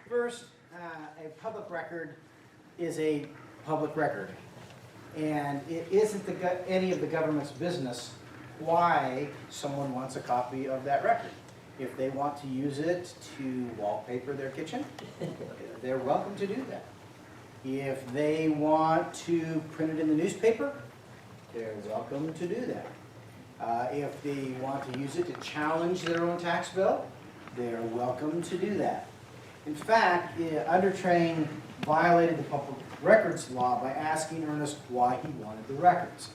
First, a public record is a public record. And it isn't any of the government's business why someone wants a copy of that record. If they want to use it to wallpaper their kitchen, they're welcome to do that. If they want to print it in the newspaper, they're welcome to do that. If they want to use it to challenge their own tax bill, they're welcome to do that. In fact, Undertrain violated the public records law by asking Ernest why he wanted the records.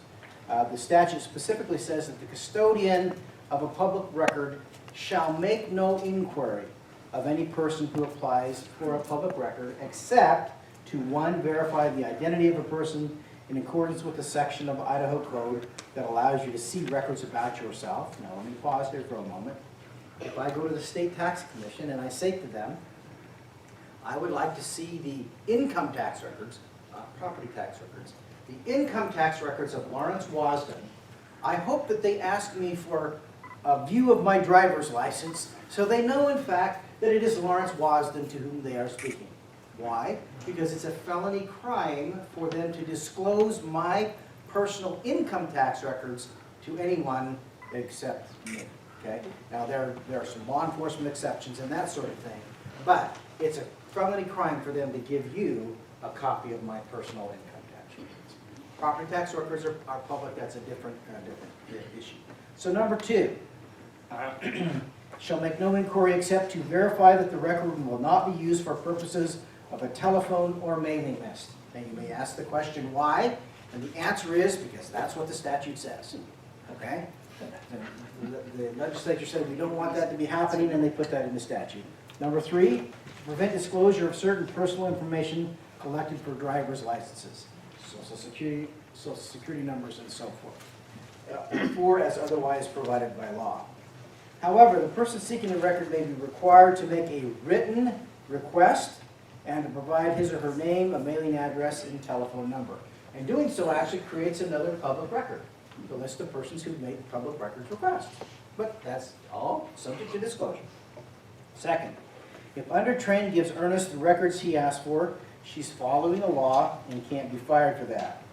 The statute specifically says that the custodian of a public record shall make no inquiry of any person who applies for a public record except to, one, verify the identity of a person in accordance with the section of Idaho Code that allows you to see records about yourself. Now let me pause here for a moment. If I go to the State Tax Commission and I say to them, I would like to see the income tax records, not property tax records, the income tax records of Lawrence Wasden, I hope that they ask me for a view of my driver's license so they know, in fact, that it is Lawrence Wasden to whom they are speaking. Why? Because it's a felony crime for them to disclose my personal income tax records to anyone except me. Okay? Now, there are some law enforcement exceptions and that sort of thing, but it's a felony crime for them to give you a copy of my personal income tax records. Property tax records are public. That's a different issue. So number two, shall make no inquiry except to verify that the record will not be used for purposes of a telephone or mailing list. And you may ask the question, why? And the answer is because that's what the statute says. Okay? The legislature said we don't want that to be happening, and they put that in the statute. Number three, to prevent disclosure of certain personal information collected for driver's licenses, social security numbers, and so forth, or as otherwise provided by law. However, the person seeking the record may be required to make a written request and to provide his or her name, a mailing address, and telephone number. And doing so actually creates another public record, the list of persons who've made public records requests. But that's all subject to disclosure. Second, if Undertrain gives Ernest the records he asked for, she's following the law and can't be fired for that.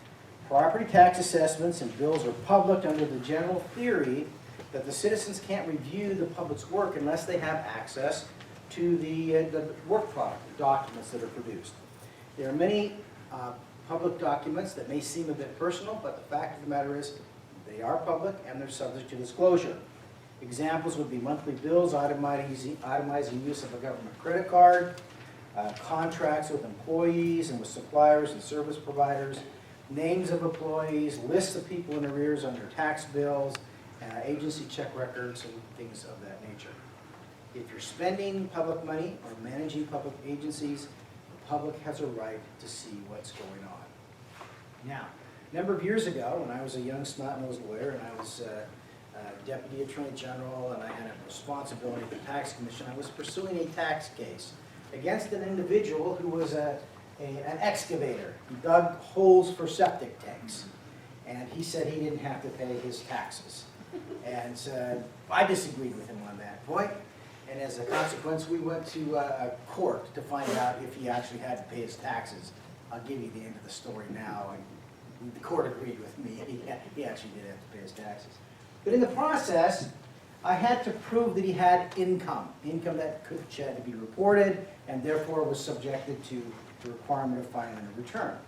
Property tax assessments and bills are public under the general theory that the citizens can't review the public's work unless they have access to the work product, the documents that are produced. There are many public documents that may seem a bit personal, but the fact of the matter is they are public and they're subject to disclosure. Examples would be monthly bills itemizing use of a government credit card, contracts with employees and with suppliers and service providers, names of employees, lists of people in arrears under tax bills, agency check records, and things of that nature. If you're spending public money or managing public agencies, the public has a right to see what's going on. Now, a number of years ago, when I was a young snot-nosed lawyer and I was Deputy Attorney General and I had a responsibility at the Tax Commission, I was pursuing a tax case against an individual who was an excavator. He dug holes for septic tanks. And he said he didn't have to pay his taxes. And I disagreed with him on that point. And as a consequence, we went to a court to find out if he actually had to pay his taxes. I'll give you the end of the story now. And the court agreed with me. He actually did have to pay his taxes. But in the process, I had to prove that he had income that had to be reported and therefore was subjected to the requirement of filing a return.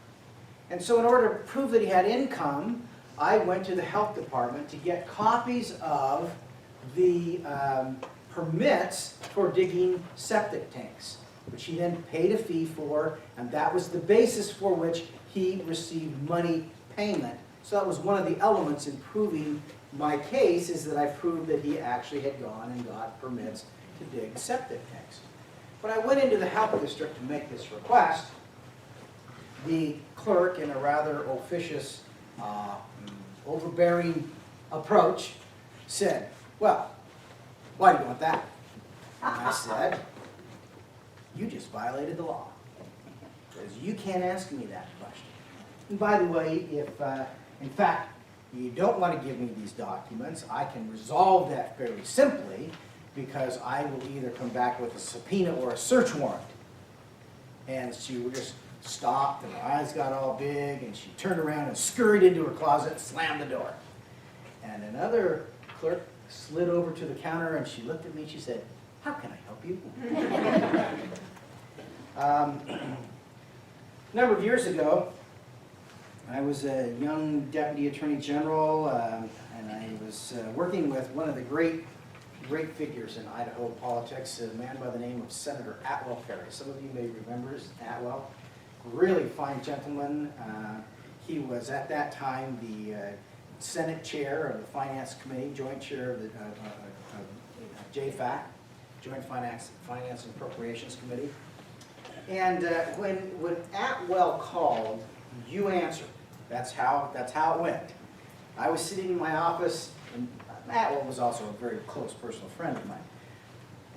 And so in order to prove that he had income, I went to the health department to get copies of the permits for digging septic tanks, which he then paid a fee for, and that was the basis for which he received money payment. So that was one of the elements in proving my case, is that I proved that he actually had gone and got permits to dig septic tanks. When I went into the health district to make this request, the clerk, in a rather officious, overbearing approach, said, well, why do you want that? And I said, you just violated the law, because you can't ask me that question. And by the way, if in fact you don't want to give me these documents, I can resolve that fairly simply, because I will either come back with a subpoena or a search warrant. And she just stopped, and her eyes got all big, and she turned around and scurried into her closet and slammed the door. And another clerk slid over to the counter, and she looked at me and she said, "How can I help you?" A number of years ago, I was a young deputy attorney general, and I was working with one of the great figures in Idaho politics, a man by the name of Senator Atwell Perry. Some of you may remember Atwell. Really fine gentleman. He was at that time the Senate chair of the Finance Committee, joint chair of the JFAC, Joint Finance and Appropriations Committee. And when Atwell called, you answered. That's how it went. I was sitting in my office, and Atwell was also a very close personal friend of mine.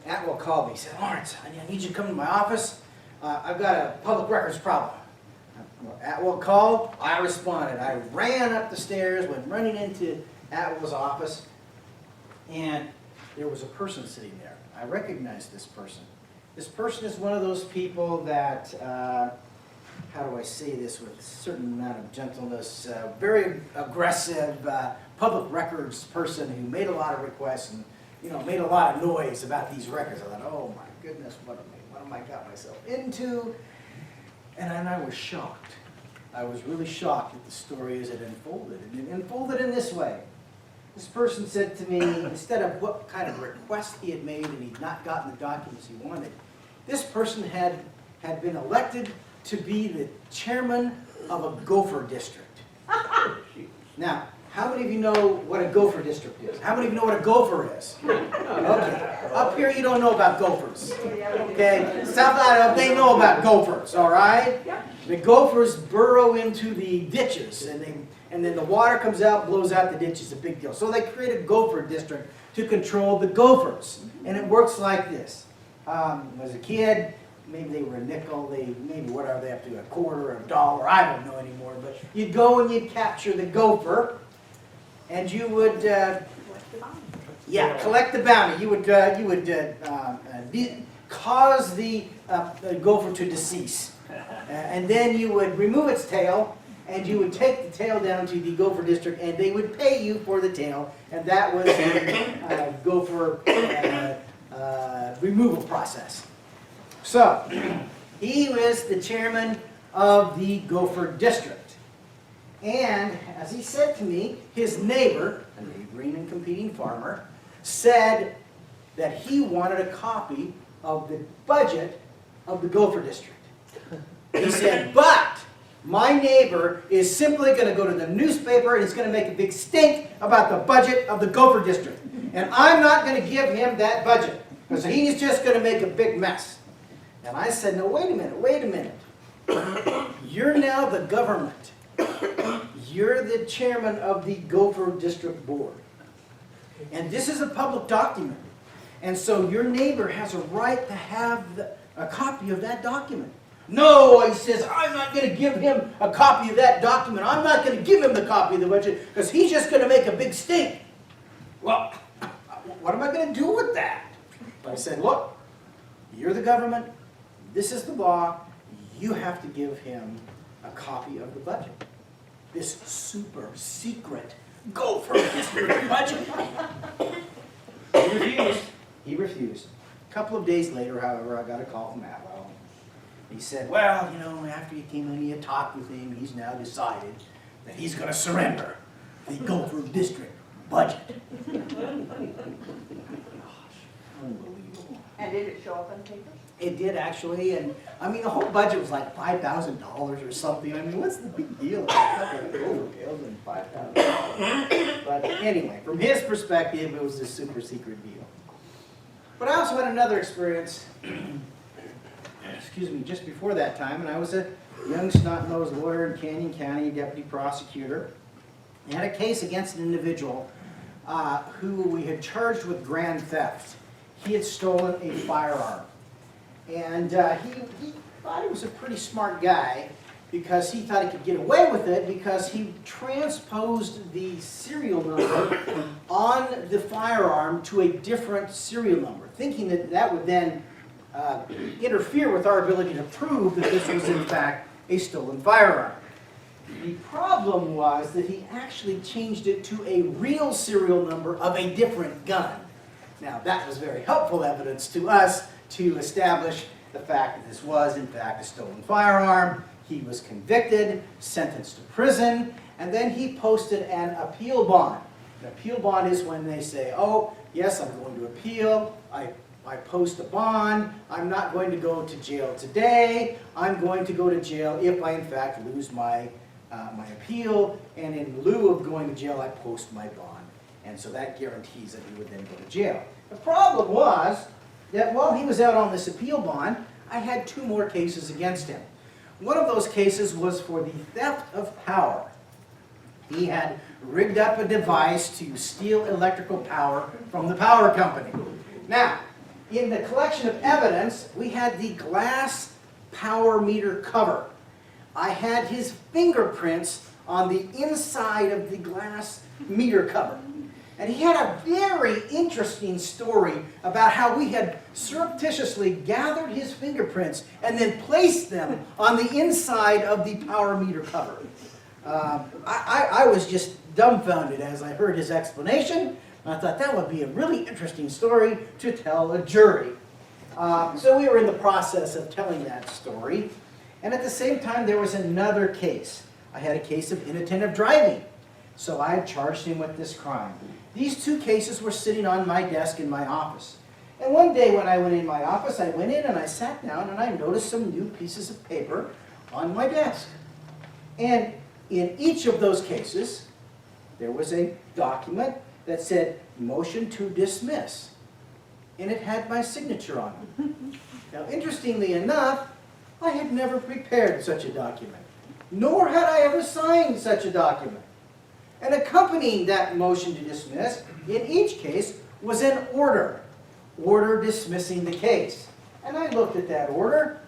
Atwell called me. He said, "Lawrence, I need you to come to my office. I've got a public records problem." Atwell called, I responded. I ran up the stairs, went running into Atwell's office, and there was a person sitting there. I recognized this person. This person is one of those people that, how do I say this with a certain amount of gentleness, very aggressive public records person who made a lot of requests and made a lot of noise about these records. I thought, oh my goodness, what am I got myself into? And then I was shocked. I was really shocked at the story as it unfolded. And it unfolded in this way. This person said to me, instead of what kind of request he had made and he'd not gotten the documents he wanted, this person had been elected to be the chairman of a gopher district. Now, how many of you know what a gopher district is? How many of you know what a gopher is? Okay. Up here you don't know about gophers. Okay? South Idaho, they know about gophers, all right? The gophers burrow into the ditches, and then the water comes out, blows out the ditches, a big deal. So they create a gopher district to control the gophers. And it works like this. As a kid, maybe they were a nickel, maybe whatever they have to do, a quarter or a dollar, I don't know anymore, but you'd go and you'd capture the gopher, and you would, collect the bounty. You would cause the gopher to decease, and then you would remove its tail, and you would take the tail down to the gopher district, and they would pay you for the tail, and that was the gopher removal process. So, he was the chairman of the gopher district. And as he said to me, his neighbor, a neighboring and competing farmer, said that he wanted a copy of the budget of the gopher district. He said, but my neighbor is simply going to go to the newspaper and he's going to make a big stink about the budget of the gopher district. And I'm not going to give him that budget because he's just going to make a big mess. And I said, no, wait a minute. You're now the government. You're the chairman of the Gopher District Board. And this is a public document. And so your neighbor has a right to have a copy of that document. No, he says, I'm not going to give him a copy of that document. I'm not going to give him the copy of the budget because he's just going to make a big stink. Well, what am I going to do with that? I said, look, you're the government. This is the law. You have to give him a copy of the budget. This super secret gopher district budget. He refused. A couple of days later, however, I got a call from Atwell. He said, well, after you came in, you talked with him, he's now decided that he's going to surrender the gopher district budget. Unbelievable. And did it show up on papers? It did actually, and I mean the whole budget was like $5,000 or something. I mean, what's the big deal? It's not going to go over than $5,000. But anyway, from his perspective, it was a super secret deal. But I also had another experience, just before that time, and I was a young snot-nosed lawyer in Canyon County, deputy prosecutor. I had a case against an individual who we had charged with grand theft. He had stolen a firearm. And he thought he was a pretty smart guy because he thought he could get away with it because he transposed the serial number on the firearm to a different serial number, thinking that that would then interfere with our ability to prove that this was in fact a stolen firearm. The problem was that he actually changed it to a real serial number of a different gun. Now that was very helpful evidence to us to establish the fact that this was in fact a stolen firearm. He was convicted, sentenced to prison, and then he posted an appeal bond. An appeal bond is when they say, oh, yes, I'm going to appeal, I post a bond, I'm not going to go to jail today, I'm going to go to jail if I in fact lose my appeal, and in lieu of going to jail, I post my bond. And so that guarantees that he would then go to jail. The problem was that while he was out on this appeal bond, I had 2 more cases against him. One of those cases was for the theft of power. He had rigged up a device to steal electrical power from the power company. Now, in the collection of evidence, we had the glass power meter cover. I had his fingerprints on the inside of the glass meter cover. And he had a very interesting story about how we had surreptitiously gathered his fingerprints and then placed them on the inside of the power meter cover. I was just dumbfounded as I heard his explanation. I thought that would be a really interesting story to tell a jury. So we were in the process of telling that story. And at the same time, there was another case. I had a case of inattentive driving. So I had charged him with this crime. These 2 cases were sitting on my desk in my office. And one day when I went in my office, I went in and I sat down and I noticed some new pieces of paper on my desk. And in each of those cases, there was a document that said, motion to dismiss. And it had my signature on it. Now, interestingly enough, I had never prepared such a document, nor had I ever signed such a document. And accompanying that motion to dismiss, in each case, was an order dismissing the case. And I looked at that order,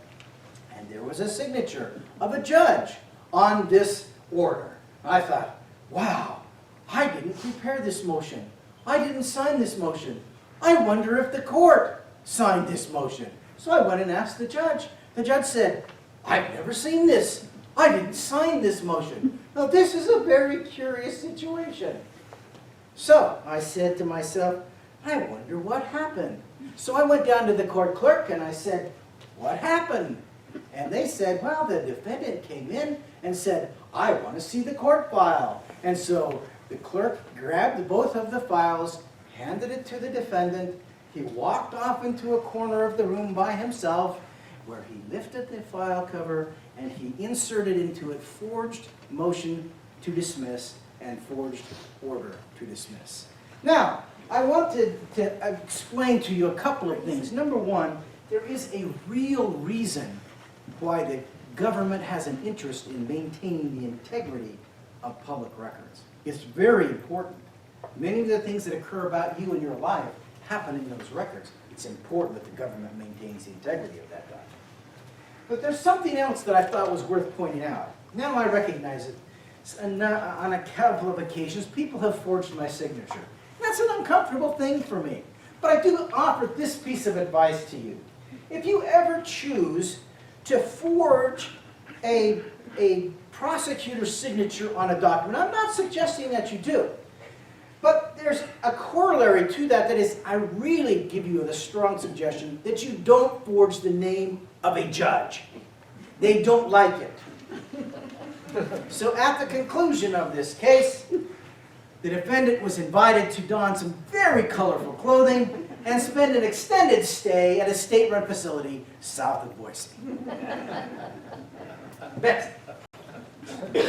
and there was a signature of a judge on this order. I thought, wow, I didn't prepare this motion. I didn't sign this motion. I wonder if the court signed this motion. So I went and asked the judge. The judge said, I've never seen this. I didn't sign this motion. Now this is a very curious situation. So I said to myself, I wonder what happened. So I went down to the court clerk and I said, what happened? And they said, well, the defendant came in and said, I want to see the court file. And so the clerk grabbed both of the files, handed it to the defendant. He walked off into a corner of the room by himself, where he lifted the file cover and he inserted into it forged motion to dismiss and forged order to dismiss. Now, I want to explain to you a couple of things. Number one, there is a real reason why the government has an interest in maintaining the integrity of public records. It's very important. Many of the things that occur about you in your life happen in those records. It's important that the government maintains the integrity of that document. But there's something else that I thought was worth pointing out. Now I recognize it. On a couple of occasions, people have forged my signature. That's an uncomfortable thing for me. But I do offer this piece of advice to you. If you ever choose to forge a prosecutor's signature on a document, I'm not suggesting that you do. But there's a corollary to that is I really give you a strong suggestion that you don't forge the name of a judge. They don't like it. So at the conclusion of this case, the defendant was invited to don some very colorful clothing and spend an extended stay at a state-run facility south of Boise. Best.